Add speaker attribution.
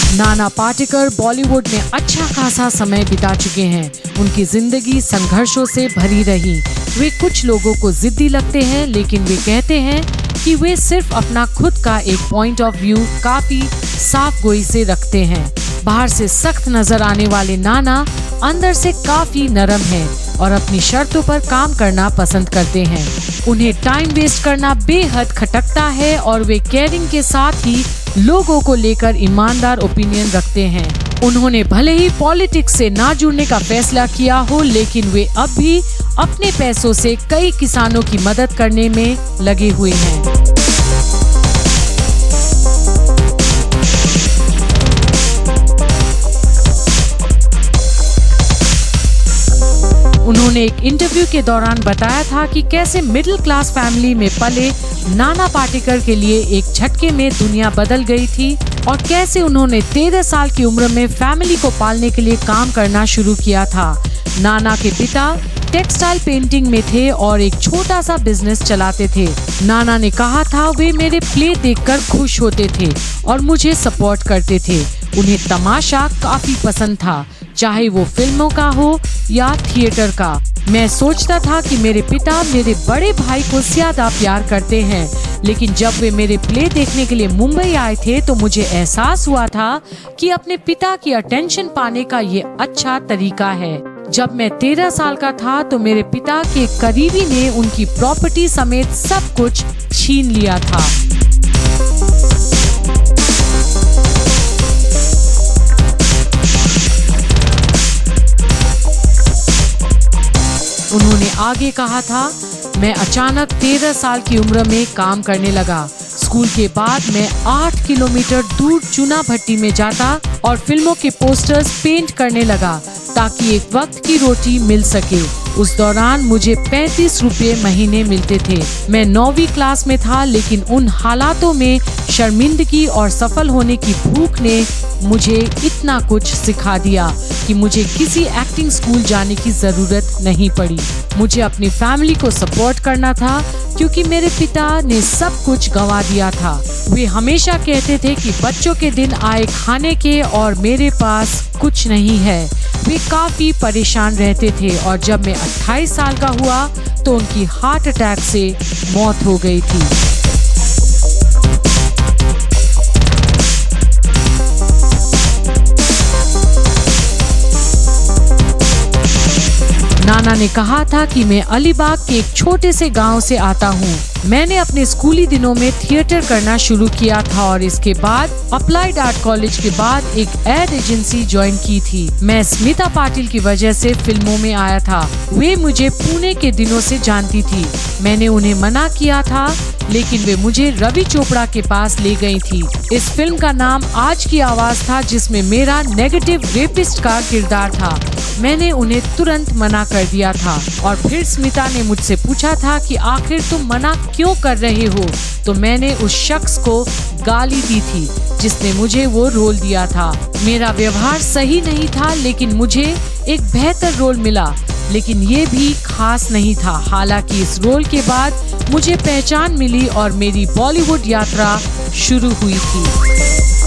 Speaker 1: नाना पाटेकर बॉलीवुड में अच्छा खासा समय बिता चुके हैं। उनकी जिंदगी संघर्षों से भरी रही। वे कुछ लोगों को जिद्दी लगते हैं, लेकिन वे कहते हैं कि वे सिर्फ अपना खुद का एक पॉइंट ऑफ व्यू काफी साफ गोई से रखते हैं। बाहर से सख्त नजर आने वाले नाना अंदर से काफी नरम हैं और अपनी शर्तों पर काम करना पसंद करते हैं। उन्हें टाइम वेस्ट करना बेहद खटकता है और वे केयरिंग के साथ ही लोगों को लेकर ईमानदार ओपिनियन रखते हैं। उन्होंने भले ही पॉलिटिक्स से ना जुड़ने का फैसला किया हो, लेकिन वे अब भी अपने पैसों से कई किसानों की मदद करने में लगे हुए हैं। उन्होंने एक इंटरव्यू के दौरान बताया था कि कैसे मिडिल क्लास फैमिली में पले नाना पाटेकर के लिए एक झटके में दुनिया बदल गई थी और कैसे उन्होंने 13 साल की उम्र में फैमिली को पालने के लिए काम करना शुरू किया था। नाना के पिता टेक्सटाइल पेंटिंग में थे और एक छोटा सा बिजनेस चलाते थे। नाना ने कहा था वे मेरे प्ले देखकर खुश होते थे और मुझे सपोर्ट करते थे। उन्हें तमाशा काफी पसंद था, चाहे वो फिल्मों का हो या थिएटर का। मैं सोचता था कि मेरे पिता मेरे बड़े भाई को ज्यादा प्यार करते हैं, लेकिन जब वे मेरे प्ले देखने के लिए मुंबई आए थे तो मुझे एहसास हुआ था कि अपने पिता की अटेंशन पाने का ये अच्छा तरीका है। जब मैं 13 साल का था तो मेरे पिता के करीबी ने उनकी प्रॉपर्टी समेत सब कुछ छीन लिया था। उन्होंने आगे कहा था, मैं अचानक 13 साल की उम्र में काम करने लगा। स्कूल के बाद मैं 8 किलोमीटर दूर चूना भट्टी में जाता और फिल्मों के पोस्टर्स पेंट करने लगा ताकि एक वक्त की रोटी मिल सके। उस दौरान मुझे 35 रुपये महीने मिलते थे। मैं 9वीं क्लास में था, लेकिन उन हालातों में शर्मिंदगी और सफल होने की भूख ने मुझे इतना कुछ सिखा दिया कि मुझे किसी एक्टिंग स्कूल जाने की जरूरत नहीं पड़ी। मुझे अपनी फैमिली को सपोर्ट करना था क्योंकि मेरे पिता ने सब कुछ गंवा दिया था। वे हमेशा कहते थे कि बच्चों के दिन आए खाने के और मेरे पास कुछ नहीं है। वे काफी परेशान रहते थे और जब मैं 28 साल का हुआ तो उनकी हार्ट अटैक से मौत हो गई थी। नाना ने कहा था कि मैं अलीबाग के एक छोटे से गांव से आता हूँ। मैंने अपने स्कूली दिनों में थिएटर करना शुरू किया था और इसके बाद अप्लाइड आर्ट कॉलेज के बाद एक एड एजेंसी ज्वाइन की थी। मैं स्मिता पाटिल की वजह से फिल्मों में आया था। वे मुझे पुणे के दिनों से जानती थी। मैंने उन्हें मना किया था, लेकिन वे मुझे रवि चोपड़ा के पास ले गई थी। इस फिल्म का नाम आज की आवाज था, जिसमें मेरा नेगेटिव रेपिस्ट का किरदार था। मैंने उन्हें तुरंत मना कर दिया था और फिर स्मिता ने मुझसे पूछा था कि आखिर तुम मना क्यों कर रहे हो, तो मैंने उस शख्स को गाली दी थी जिसने मुझे वो रोल दिया था। मेरा व्यवहार सही नहीं था, लेकिन मुझे एक बेहतर रोल मिला, लेकिन ये भी खास नहीं था। हालांकि इस रोल के बाद मुझे पहचान मिली और मेरी बॉलीवुड यात्रा शुरू हुई थी।